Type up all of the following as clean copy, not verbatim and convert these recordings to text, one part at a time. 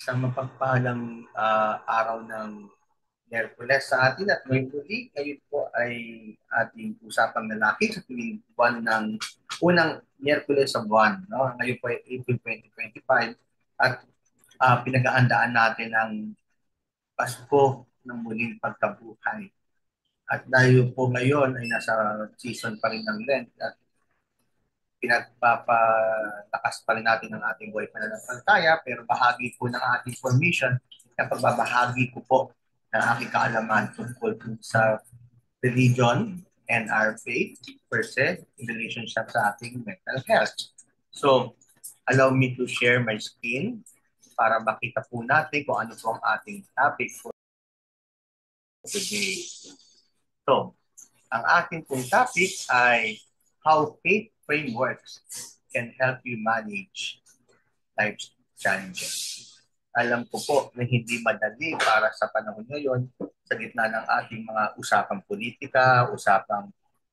Sa mapagpahalang araw ng Miyerkules sa atin at may muli, ngayon po ay ating usapang lalaki sa tuwing buwan ng unang Miyerkules sa buwan. No? Ngayon po ay April 2025 at pinag-aandaan natin ang Pasko ng muling pagkabuhay. At dahil po ngayon ay nasa season pa rin ng Lent at pinagpapalakas pa rin natin ang ating buhay pananampalataya, pero bahagi po ng ating formation na pagbabahagi ko po ng aking kaalaman tungkol sa religion and our faith per se in relationship sa ating mental health. So, allow me to share my screen para makita po natin kung ano po ang ating topic for today. So, ang ating pong topic ay how faith frameworks can help you manage life's challenges. Alam ko po na hindi madali para sa panahon ngayon sa gitna ng ating mga usapang politika, usapang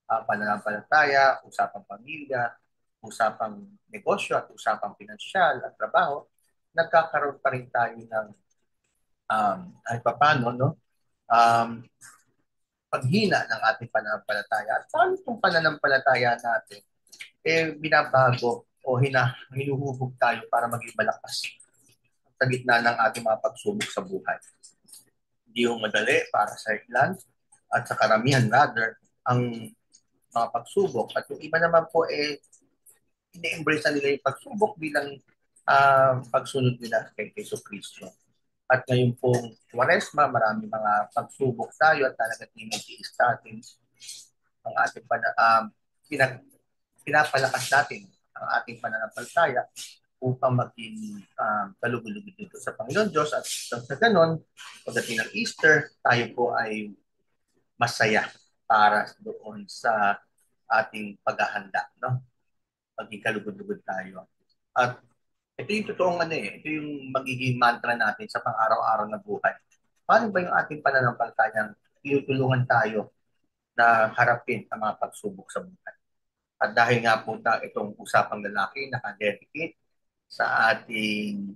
pananampalataya, usapang pamilya, usapang negosyo at usapang pinansyal at trabaho, nagkakaroon pa rin tayo ng ay papano, no? Paghina ng ating pananampalataya. At paano itong pananampalataya natin binabago o hinuhubog tayo para maging malakas sa gitna ng ating mga pagsubok sa buhay. Hindi yung madali para sa ilan at sa karamihan rather ang mga pagsubok. At yung iba naman po ini-embrace na nila yung pagsubok bilang pagsunod nila kay Jesu Cristo. At ngayon pong Kwaresma, marami mga pagsubok tayo at talagang tinitiis natin ang ating pinapalakas natin ang ating pananampalataya upang maging kalugod-lugod dito sa Panginoon Diyos. At sa ganon, pagdating ng Easter, tayo po ay masaya para doon sa ating paghahanda, no? Maging kalugod-lugod tayo. At ito yung totoong ito yung magiging mantra natin sa pang-araw-araw na buhay. Paano ba yung ating pananampalatayang tinutulungan tayo na harapin ang mga pagsubok sa buhay? At dahil nga po itong usapang lalaki nakadedicate sa ating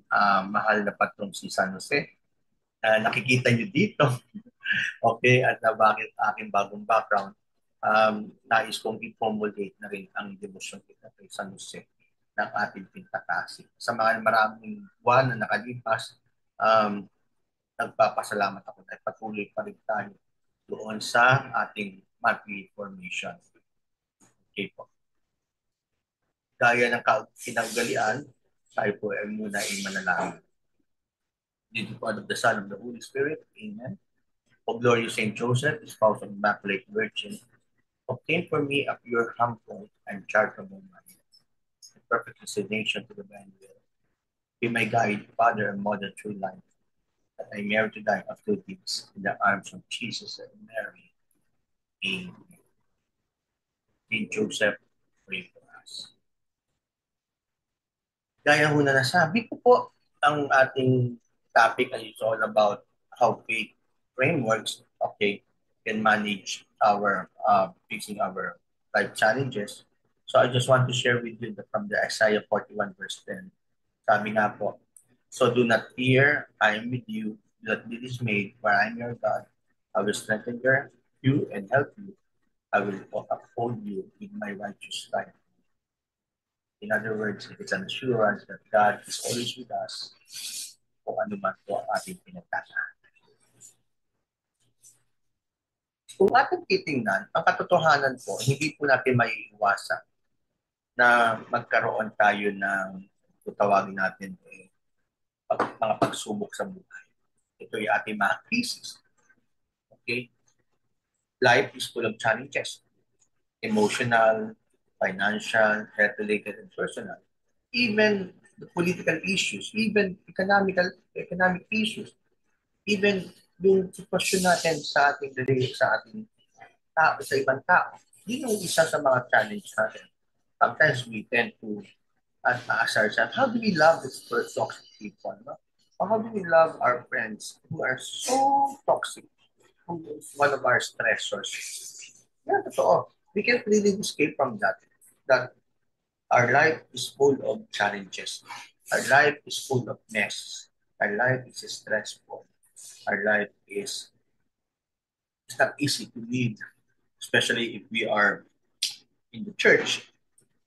mahal na patrong si San Jose, nakikita nyo dito, okay, at na bakit aking bagong background, nais kong i-formulate na rin ang devotion kita kay San Jose ng ating pintakasi. Sa mga maraming buwan na nakalipas, nagpapasalamat ako dahil patuloy pa rin tayo doon sa ating monthly formation. Okay po. Gaya ng kinagalian, tayo po ay muna ay manalangin. Dito po of the Son of the Holy Spirit. Amen. O glorious Saint Joseph, spouse of Immaculate Virgin, obtain for me a pure, humble, and charitable mind, a perfect resignation to the divine will. Be my guide, Father, and Mother through life, that I merit to die of good deeds in the arms of Jesus and Mary. Amen. Saint Joseph, pray for us. Gaya ho na nasabi ko po, ang ating topic ay is all about how faith frameworks, okay, can manage our facing our life challenges. So I just want to share with you from the Isaiah 41 verse 10. Sabi nga po, so do not fear, I am with you. Do not be dismayed, for I am your God. I will strengthen you and help you. I will uphold you with my righteous right. In other words, it is an assurance that God is always with us kung ano man po ang ating pinagdadaanan. Kung ating titingnan, ang katotohanan po, hindi po natin maiiwasan na magkaroon tayo ng kung tawagin natin mga pagsubok sa buhay. Ito yung ating mga crisis. Okay? Life is full of challenges. Emotional, financial, health-related, and personal. Even the political issues, even economic issues, even yung sitwasyon natin sa ating sa ating tao, sa ibang tao. Yun yung isa sa mga challenge natin. Sometimes we tend to ask ourselves, how do we love this toxic people? No? Or how do we love our friends who are so toxic? Who is one of our stressors? Yeah, totoo. We can't really escape from that. That our life is full of challenges. Our life is full of mess. Our life is stressful. Our life is it's not easy to live, especially if we are in the church.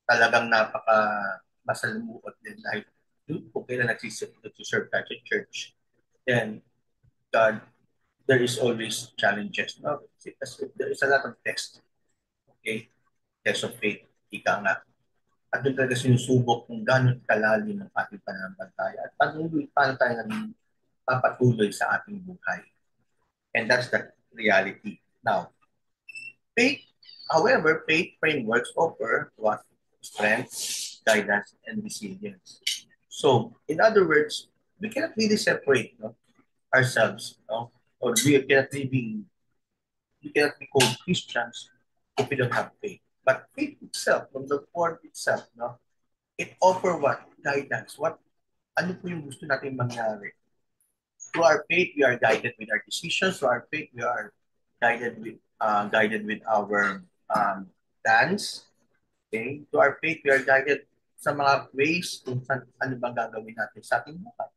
Talagang napaka masalimuot din dahil kung kailan nagsiserve tayo sa church, then God, there is always challenges. No? Kasi there is a lot of test. Okay? Test of faith. Ika nga. At doon talaga sinusubok kung gano'n kalalim ng ating pananampalataya at paano tayo naging papatuloy sa ating buhay. And that's the reality. Now, faith, however, faith frameworks offer what? Strength, guidance, and resilience. So, in other words, we cannot really separate ourselves, or we cannot be called Christians if we don't have faith. But faith itself, from the word itself, it offer what? Guidance. Ano po yung gusto natin mangyari? Through our faith, we are guided with our decisions. Through our faith, we are guided with our plans. Okay? To our faith, we are guided sa mga ways kung saan, ano bang gagawin natin sa ating buhay.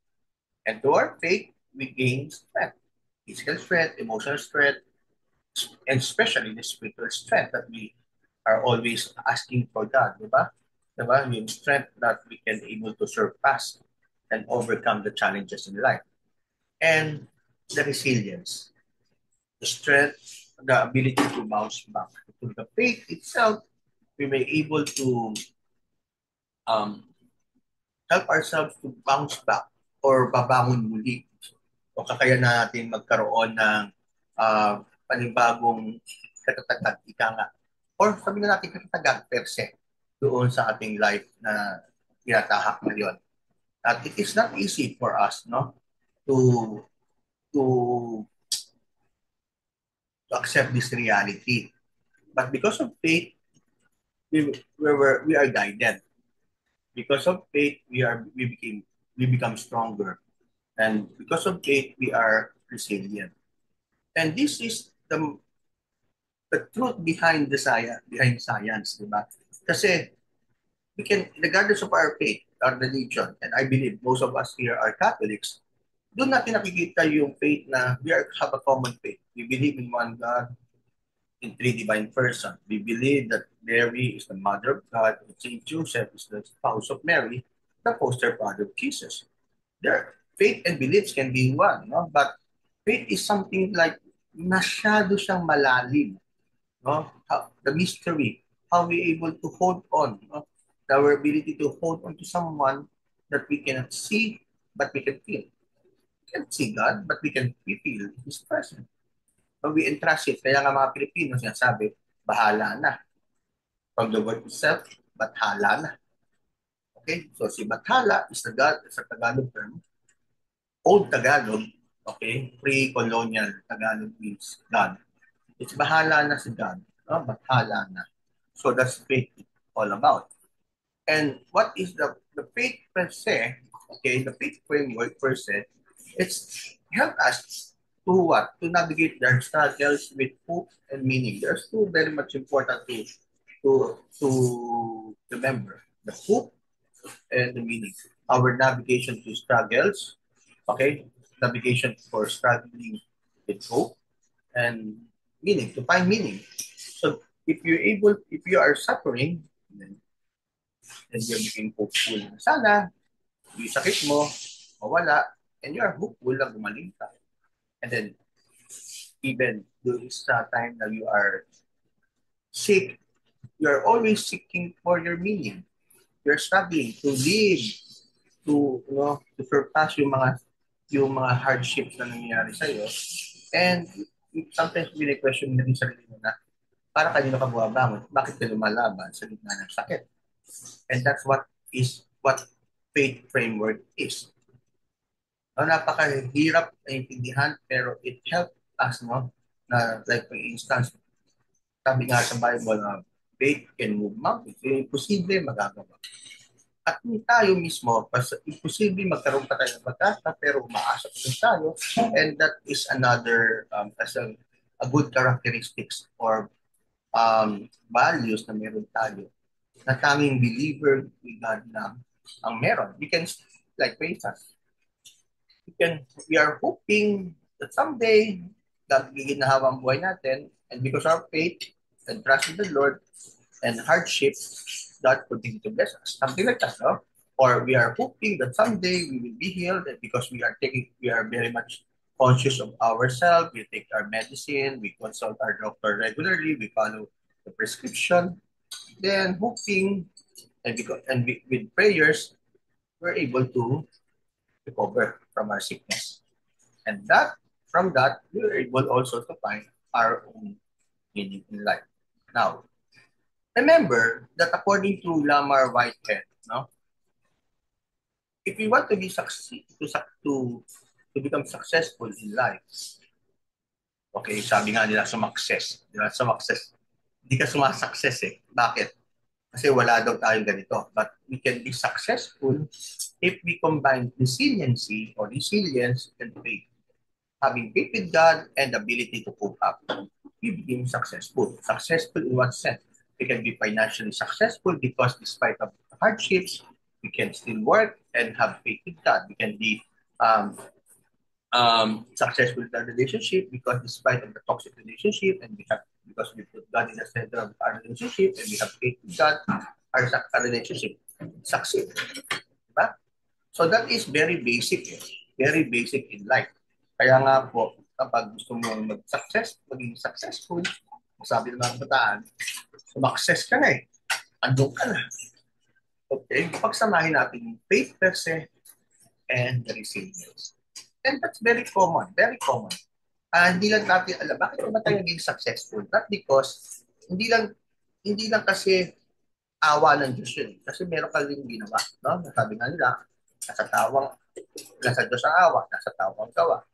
And to our faith, we gain strength. Physical strength, emotional strength, and especially the spiritual strength that we are always asking for God, di ba? Di ba? Yung strength that we can able to surpass and overcome the challenges in life. And the resilience, the strength, the ability to bounce back. To the faith itself, we may able to um, help ourselves to bounce back or babangon muli. O kakayahan natin magkaroon ng panibagong katatagan, ika nga. Or sabi na natin katatagan per se doon sa ating life na tinatahak ngayon. At it is not easy for us to to to accept this reality. But because of faith, we are guided. Because of faith, we become stronger. And because of faith, we are resilient. And this is the truth behind science, di ba? Kasi we can, regardless of our faith, our religion, and I believe most of us here are Catholics, doon natin nakikita yung faith na have a common faith. We believe in one God, in three divine persons. We believe that Mary is the mother of God, and Saint Joseph is the spouse of Mary, the poster father of Jesus. Their faith and beliefs can be one, no? But faith is something like masyado siyang malalim, no? The mystery, how we able to hold on, no? Our ability to hold on to someone that we cannot see, but we can feel. We can't see God, but we can feel His presence. So we entrust it. Kaya nga mga Pilipino sinasabi, bahala na. From the word itself, bathala na. Okay? So si bathala is a Tagalog term. Old Tagalog, okay? Pre-colonial Tagalog means God. It's bahala na si God. No? Bathala na. So that's faith all about. And what is the faith per se? Okay, the faith framework per se, it's help us to what? To navigate their struggles with hope and meaning. There's two very much important to remember. The hope and the meaning. Our navigation to struggles, okay? Navigation for struggling with hope and meaning, to find meaning. So if you are suffering, then you're becoming hopeful. Sana, yung sakit mo, mawala, and you are hopeful na gumaling ka. And then, even during sa time na you are sick, you are always seeking for your meaning. You're struggling to live, to surpass yung mga hardships na nangyayari sa iyo. And sometimes question mo na yung sarili mo na para kanino ka bumabangon? Bakit ka lumalaban sa gitna ng sakit? And that's what faith framework is. No, napakahirap na intindihan pero it helps us, no? Na like for instance, sabi nga sa Bible na faith can move mountains. Yung imposible, magagawa. At kung tayo mismo, imposible magkaroon pa tayo ng pagkasa, pero umaasa pa rin tayo. And that is another, as a good characteristics or values na meron tayo. Na tanging believer with God lang ang meron. We can, like for instance, we are hoping that someday, gagiginahawa ang buhay natin, and because of our faith and trust in the Lord and hardship, God continue to bless us. Something like that, no? Or we are hoping that someday we will be healed, and because we are very much conscious of ourselves, we take our medicine, we consult our doctor regularly, we follow the prescription, then hoping, with prayers, we're able to recover from our sickness. And from that, we're able also to find our own meaning in life. Now, remember that according to Lamar Whitehead, no, if you want to be to become successful in life, okay, sabi nga nila success, di ba? Success. Hindi ka success eh. Bakit? Kasi wala daw tayong ganito. But we can be successful if we combine resilience and faith. Having faith with God and ability to cope up, we become successful. Successful in what sense? We can be financially successful because despite of hardships, we can still work and have faith in God. We can be successful in our relationship because despite of the toxic relationship because we put God in the center of our relationship and we have faith in God, our relationship succeed. Diba? So that is very basic. Very basic in life. Kaya nga po, kapag gusto mong maging successful, sabi ng mga bataan, sumakses ka na eh. Andun ka na. Okay? Pagsamahin natin yung faith per se and the resilience. And that's very common. Very common. Hindi lang natin alam, bakit ba tayo naging successful? Not because, hindi lang kasi awa ng Diyos yun. Kasi meron ka rin ginawa. No? Sabi nga nila, nasa Diyos ang awa, nasa tao ang gawa.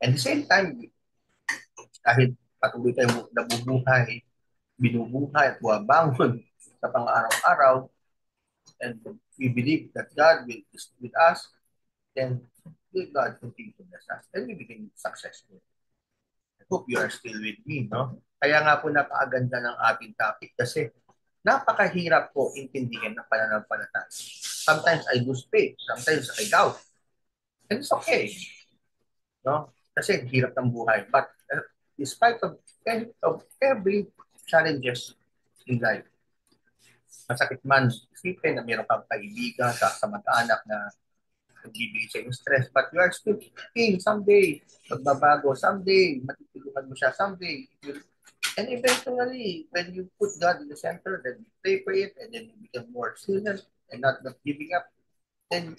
And at the same time, kahit patuloy tayo binubuhay at buwabangon sa pang-araw-araw, and we believe that God will be with us, then will God continue to bless us, and we become successful. I hope you are still with me, no? Kaya nga po napakaganda ng ating topic kasi napakahirap po intindihin ng pananampalataya. Sometimes I lose faith, sometimes I doubt. And it's okay. No? Kasi hirap ng buhay. But despite of every challenges in life, masakit man isipin na meron kang kaibigan sa mag-anak na nagbibigay sa yung stress, but you are still thinking someday, magbabago, someday, matutulungan mo siya, someday, and eventually, when you put God in the center, then you pray for it, and then you become more resilient and not giving up, then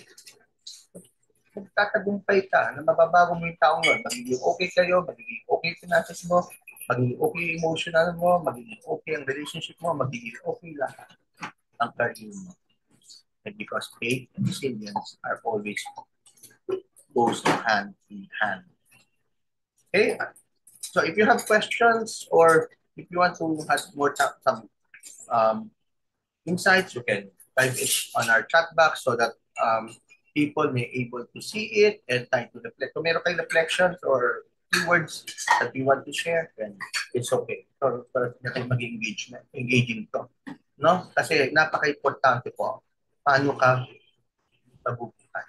magtatagumpay ka na mababago mo yung taong yun. Magiging okay kayo, magiging okay finances mo, magiging okay emotional mo, magiging okay ang relationship mo, magiging okay lahat ang career mo. And because faith and resilience are always goes hand in hand. Okay? So if you have questions or if you want to have more some insights, you can type it on our chat box so that people may able to see it and try to reflect. Kung meron kayong reflections or keywords that you want to share, then it's okay. So natin maging engaging to. No? Kasi napaka-importante po. Paano ka mabubuhay?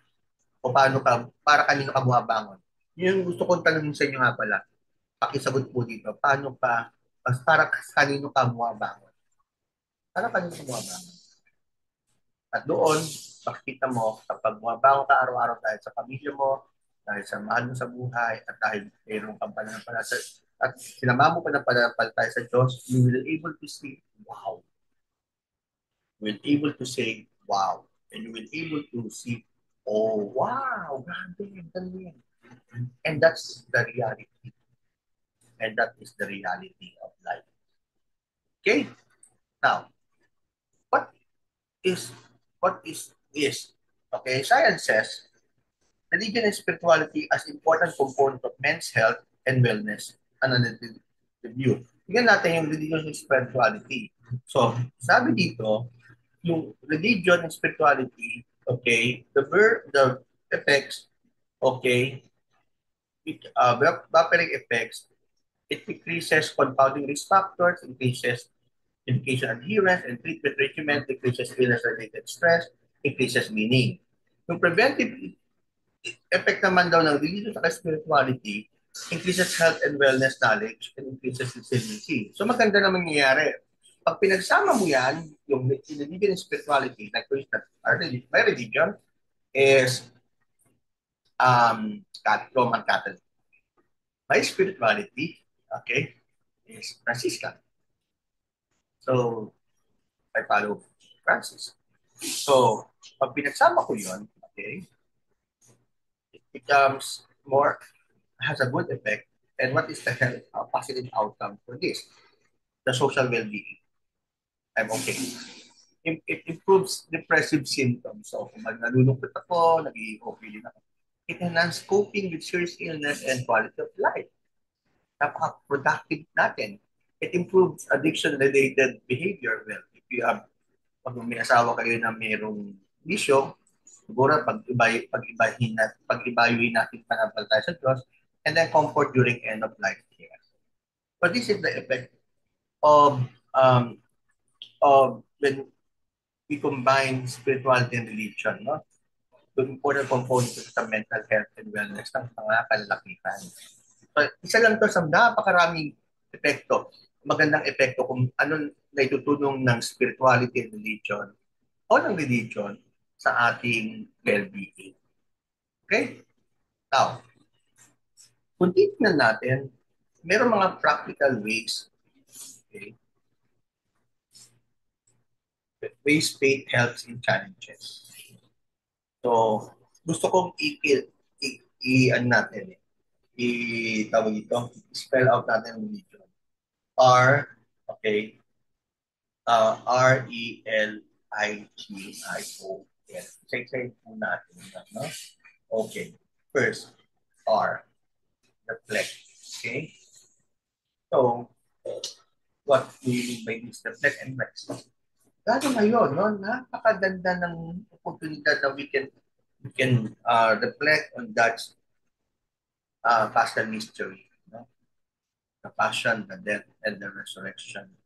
O paano ka, para kanino ka bumabangon? Yung gusto kong tanongin sa inyo nga pala, pakisagot po dito, paano ka, para kanino ka bumabangon? Para kanino ka bumabangon? At doon, makikita mo, kapag bumabangon ka araw-araw dahil sa pamilya mo, dahil sa mahal mo sa buhay, at dahil mayroong kang pananampalataya, at sinama mo pa ng pananampalataya sa Diyos, you will able to see, wow. You will able to say, wow. And you will able to see, oh, wow, grabe, galing. And that's the reality. And that is the reality of life. Okay? Now, what is what is? Okay, science says religion and spirituality as important component of men's health and wellness. Analytic review. Tingnan natin yung religion and spirituality. So, sabi dito, yung religion and spirituality, okay, the effects, okay, buffering effects, it decreases confounding risk factors, increases medication adherence and treatment regimen, decreases illness-related stress, increases meaning. Yung preventive effect naman daw ng religion at spirituality, increases health and wellness knowledge and increases resiliency. So maganda naman nangyayari. Pag pinagsama mo yan, yung religion and spirituality, like for instance, my religion is Roman Catholic. My spirituality, okay, is Franciscan. So, I follow Francis. So, pag pinagsama ko yun, okay, it becomes more, has a good effect. And what is the health, positive outcome for this? The social well-being. I'm okay. It improves depressive symptoms. So, kung nalulungkot ako, naging okay din ako. It enhances coping with serious illness and quality of life. Napaka-productive natin. It improves addiction-related behavior. Well, if you have, pag may asawa kayo na mayroong bisyo, siguro pag-evaluate natin pananampalataya sa Diyos, and then comfort during end of life care. But this is the effect of when we combine spirituality and religion, no? The important component sa mental health and wellness ng mga kalalakihan. So, isa lang to sa napakaraming epekto, magandang epekto kung anong naitutulong ng spirituality and religion o ng religion sa ating well-being. Okay? Now, kung titignan natin, meron mga practical ways, okay, ways faith helps in challenges. So, gusto kong ano natin, tawag ito, spell out natin ang religion. R, okay, R-E-L-I-G-I-O-N. Say po natin. No? Okay. First, R, reflect. Okay? So, what do you mean by this? Reflect and rest. Gano'n ngayon, no? Napakaganda ng oportunidad na we can reflect on God's past mystery. No? The passion, the death, and the resurrection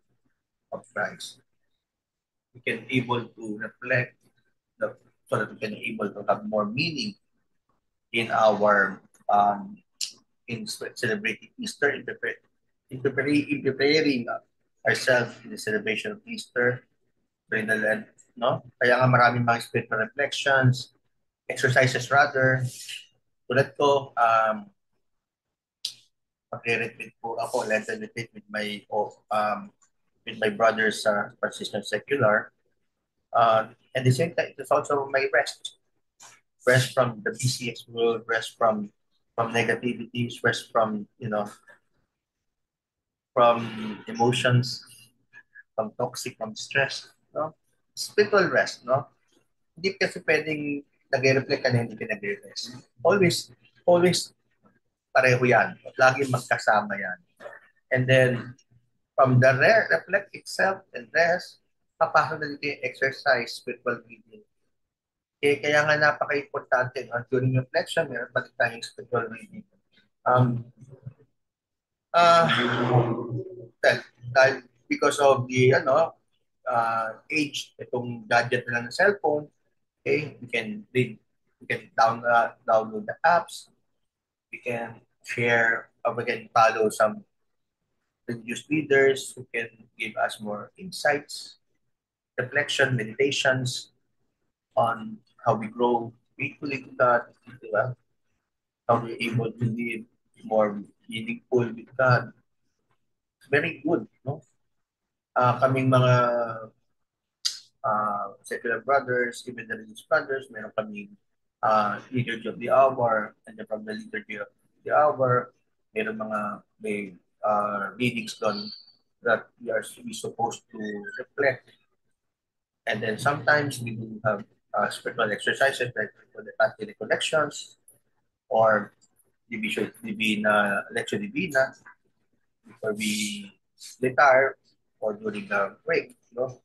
of Christ. We can able to reflect so that we can able to have more meaning in our in celebrating Easter, in preparing ourselves in the celebration of Easter during the Lent, no? Kaya nga maraming mga spiritual reflections, exercises rather. Tulad ko, magre-retreat po ako, Lenten retreat with my brothers sa Franciscan Secular. At the same time, it is also my rest. Rest from the BCX world, rest from negativities, rest from, from emotions, from toxic, from stress, no? Spiritual rest, no? Hindi kasi pwedeng nag-reflect ka na hindi ka nag-rest. Always pareho yan. Lagi magkasama yan. And then, from the reflect itself and rest, papasok na dito yung exercise, spiritual reading. Kaya nga napaka-importante, no? During reflection, meron pa rin tayong spiritual reading. Um, well, dahil because of the age, itong gadget na lang ng cellphone, okay, we can read, we can download the apps, we can share, or we can follow some religious leaders who can give us more insights, reflection, meditations on how we grow faithfully to God, diba? How we're able to live more meaningful with God. It's very good, no? Kaming mga secular brothers, even the religious brothers, meron kaming liturgy of the hour, and then from the liturgy of the hour, meron may readings doon that we supposed to reflect. And then sometimes we do have spiritual exercises like for the Catholic recollections or Divina, Lectio Divina before we retire or during the break. No?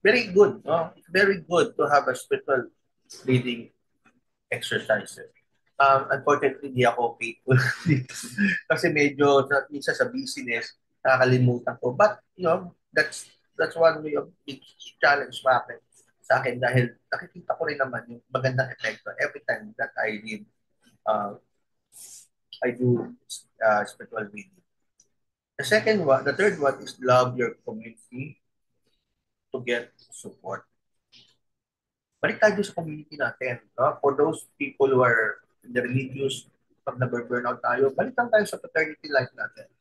Very good. No? Very good to have a spiritual reading exercises. Unfortunately, hindi ako faithful dito. Kasi medyo, minsan sa business, nakakalimutan ko. But, that's one way of big challenge sa akin dahil nakikita ko rin naman yung magandang epekto every time that I do spiritual reading. The third one is love your community to get support. Balik tayo sa community natin. No? For those people who are in the religious, pag nag-burnout tayo, balik lang tayo sa fraternity life natin.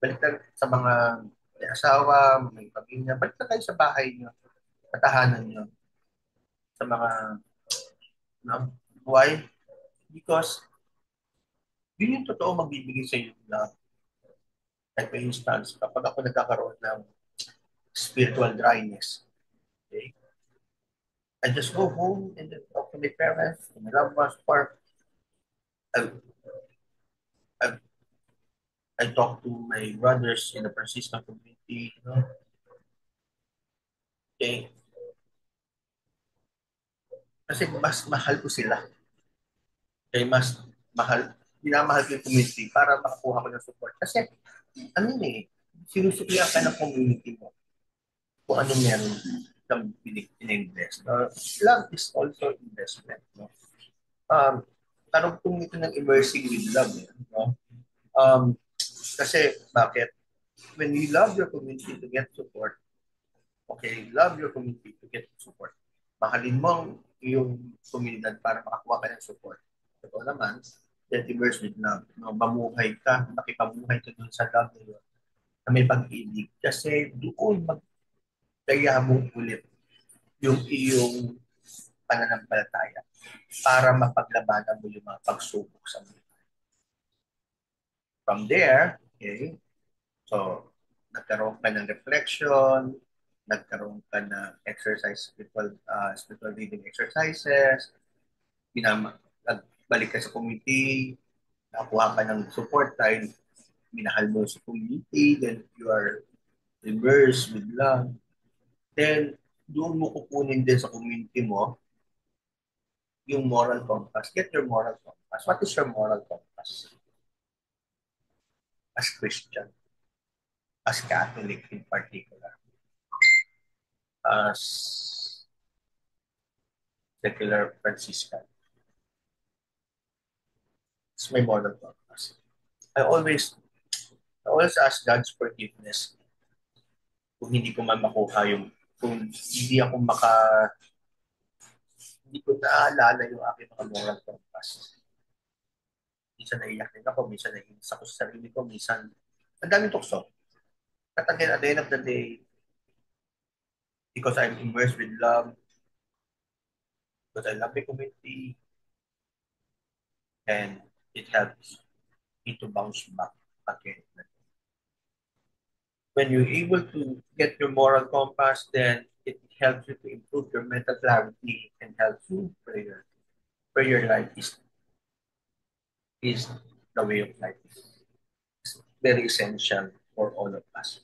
Balik lang sa mga may asawa, may pamilya, balik lang tayo sa bahay nyo, sa tahanan nyo, sa mga no? Why? Because yun yung totoo magbibigay sa iyo na like for instance, kapag ako nagkakaroon ng spiritual dryness, okay? I just go home and then talk to my parents, to my loved ones, or I, I, I talk to my brothers in the Franciscan community, you know? Okay? Kasi mas mahal ko sila. Kaya mas minamahal ko yung community para makakuha ko ng support. Kasi, ano yun eh, sinusuklihan ka ng community mo kung anong meron kang in-invest. Love is also investment. No? Tarugtong ito ng immersing with love. No? Kasi, bakit? When you love your community to get support, okay, love your community to get support. Mahalin mo ang iyong komunidad para makakuha ka ng support. Ito naman, then immerse with love. No, mamuhay ka, makipamuhay ka dun sa love na yun, na may pag-ibig. Kasi doon magkaya mo ulit yung iyong pananampalataya para mapaglabanan mo yung mga pagsubok sa buhay. From there, okay, so nagkaroon ka ng reflection, nagkaroon ka ng spiritual reading exercises, nagbalik ka sa community, nakuha ka ng support dahil minahal mo sa community, then you are immersed with love. Then, doon mo kukunin din sa community mo yung moral compass. Get your moral compass. What is your moral compass? As Christian, as Catholic in particular, as secular Franciscan. It's my moral compass. I always I always ask God's forgiveness kung hindi ko man makuha kung hindi ko naaalala yung aking mga moral compass. Minsan naiyak din ako, minsan naiinis ako sa sarili ko, minsan ang daming tukso. At again, at the end of the day, because I'm immersed with love, because I love my community, and it helps me to bounce back again. When you're able to get your moral compass, then it helps you to improve your mental clarity and helps you prayer. Prayer life is the way of life. It's very essential for all of us.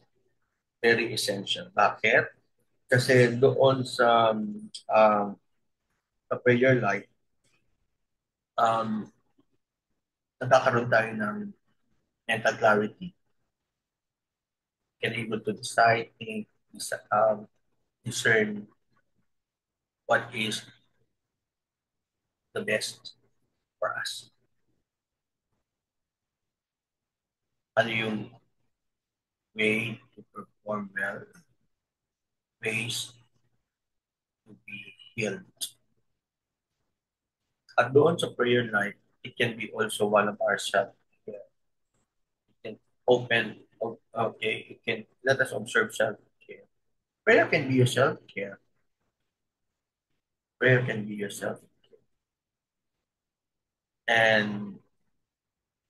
Very essential. Bakit? Kasi doon um, sa prayer life, um, nagkakaroon tayo ng mental clarity, can able to decide, discern what is the best for us. Ano yung way to perform well, ways to be healed. At doon sa prayer life, it can be also one of our self-care. It can open, okay, it can let us observe self-care. Prayer can be your self-care. Prayer can be your self-care. And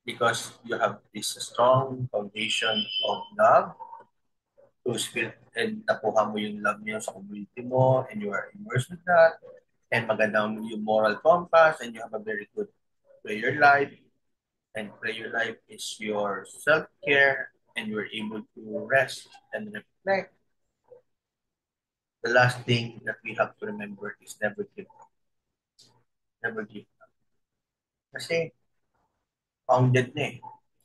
because you have this strong foundation of love, to spirit, and nakuha mo yung love niyo sa community mo, and you are immersed with that, and magandang yung moral compass, and you have a very good prayer life, and prayer life is your self-care, and you're able to rest and reflect. The last thing that we have to remember is never give up. Never give up. Kasi founded na eh.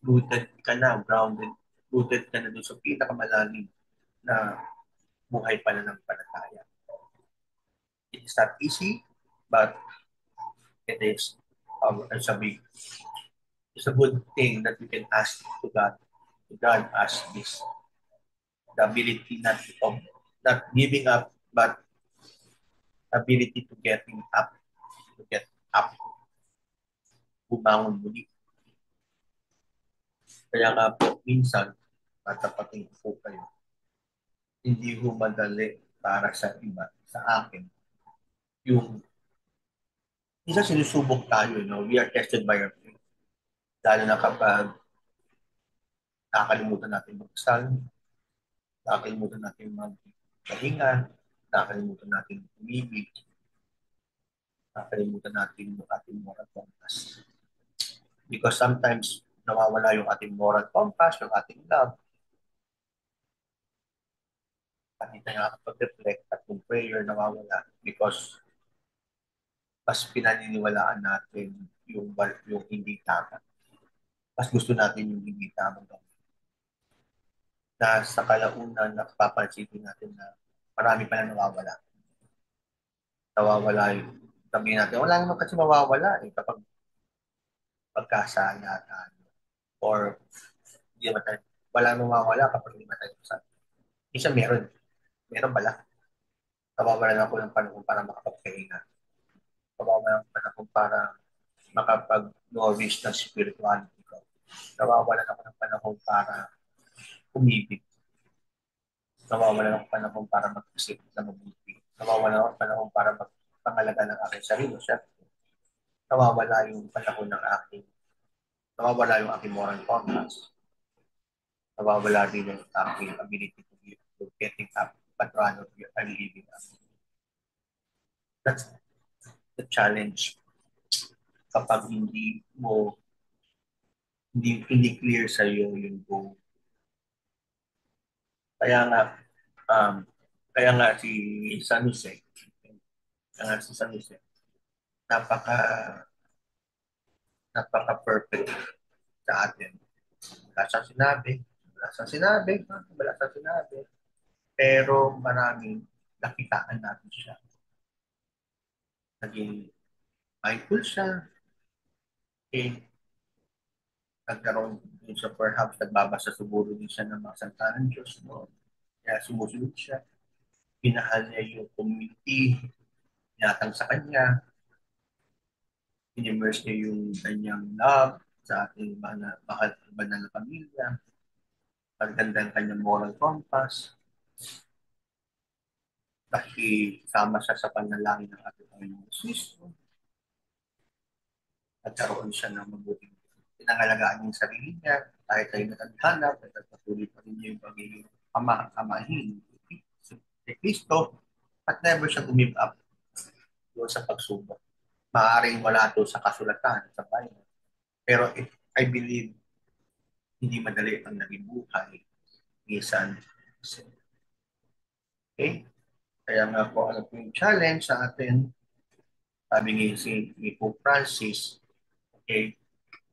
Rooted ka na, grounded. Rooted ka na doon sa pinakamalalim na buhay pananampalataya. It is not easy, but it is, it's a big, it's a good thing that we can ask to God. To God ask this, the ability not of not giving up, but ability to getting up, to get up, bumangon muli. Kaya nga po, minsan, matapating po kayo, hindi ho madali para sa iba, sa akin, yung isa sinusubok tayo, no? We are tested by our faith. Lalo na kapag nakakalimutan natin magdasal, nakakalimutan natin magpahinga, nakakalimutan natin umibig, nakakalimutan natin yung ating moral compass. Because sometimes nawawala yung ating moral compass, yung ating love, at hindi tayo nakakapag-reflect at yung prayer nawawala because mas pinaniniwalaan natin yung hindi tama. Mas gusto natin yung hindi tama. Na sa kalaunan, napapansin natin na marami pa na nawawala. Nawawala yung sabihin natin, wala naman kasi mawawala eh kapag pagkasala tayo. Or hindi naman tayo, wala namang mawawala kapag hindi naman tayo kasal. Isa meron. Meron pala. Nawawalan ako ng panahon para makapagpahinga. Nawawalan ng panahon para makapag-nourish ng spirituality ko. Nawawalan ako ng panahon para umibig. Nawawalan ako ng panahon para mag-isip na mabuti. Nawawalan ako ng panahon para magpangalaga ng aking sarili. Siyempre, nawawala yung panahon ng aking, nawawala yung aking moral compass. Nawawala din yung aking ability to give, to getting up, but rather I'm living up. That's the challenge kapag hindi clear sa iyo yung goal. Kaya nga um, kaya nga si San Jose, kaya nga si San Jose, napaka napaka perfect sa atin. Wala siyang sinabi, wala siyang sinabi, wala siyang sinabi. Pero maraming nakitaan natin siya. Naging mindful siya, eh, nagkaroon din siya, perhaps nagbabasa siguro din siya ng mga salita ng Diyos. No? Kaya sumusunod siya. Pinahal niya yung community, tinatang sa kanya, inimmerse niya yung kanyang love sa ating mahal banal na pamilya, pagganda ng kanyang moral compass, nakisama siya sa panalangin ng ating Panginoon Jesus, nagkaroon siya ng mabuting pinangalagaan yung sarili niya, kahit tayo nataghanap, nagpatuloy pa rin niya yung pagiging amahin ni Kristo, at never siya give up doon sa pagsubok. Maaaring wala to sa kasulatan, sa Bible. Pero I believe, hindi madali ang naging buhay ni San Jose. Okay? Kaya nga po, ano po yung challenge sa atin, sabi ni Pope Francis, okay,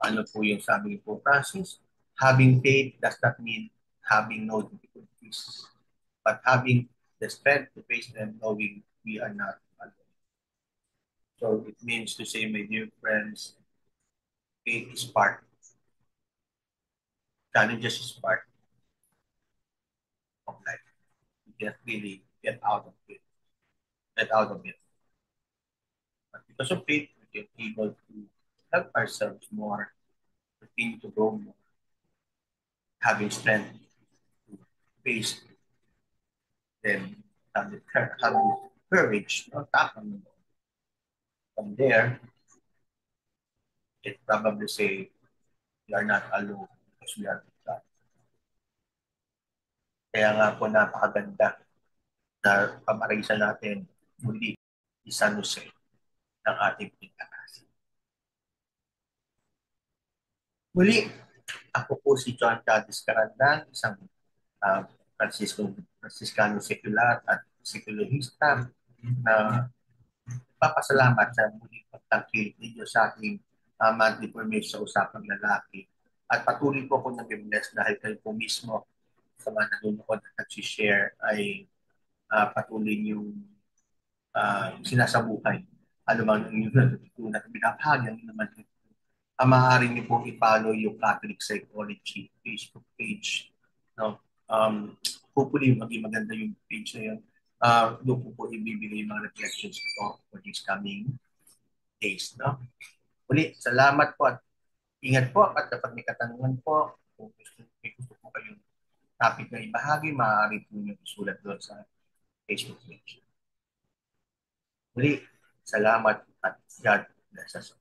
ano po yung sabi ni Pope Francis, having faith does not mean having no difficulties, but having the strength to face them knowing we are not alone. So it means to say, my dear friends, faith is part, challenges is part of life. We can't really get out of it. But because of faith, we can able to help ourselves more, continue to grow more, having strength to face them, having courage, no, tapang from there, it probably say we are not alone because we are with God. Kaya nga po napakaganda na pamarisan natin muli si San Jose ng ating pagkakasal. Muli, ako po si John Cadiz Carandang, isang uh, Franciscano secular at sekularista na papasalamat sa muling pagtangkil ninyo sa ating monthly permit sa usapang lalaki. At patuloy po ako nag-bless dahil kayo po mismo sa mga nanonood at nag-share ay patuloy yung sinasabuhay. Ano bang yung natutunan at binabahagyan naman maaari niyo po i-follow yung Catholic Psychology Facebook page. No? Hopefully, maging maganda yung page na yun. Doon po ibibigay yung mga reflections ko for these coming days. No? Uli, salamat po at ingat po at kapag may katanungan po, kung gusto po kayong topic na ibahagi, maaari po nyo isulat doon sa Facebook page. Uli, salamat at God bless us.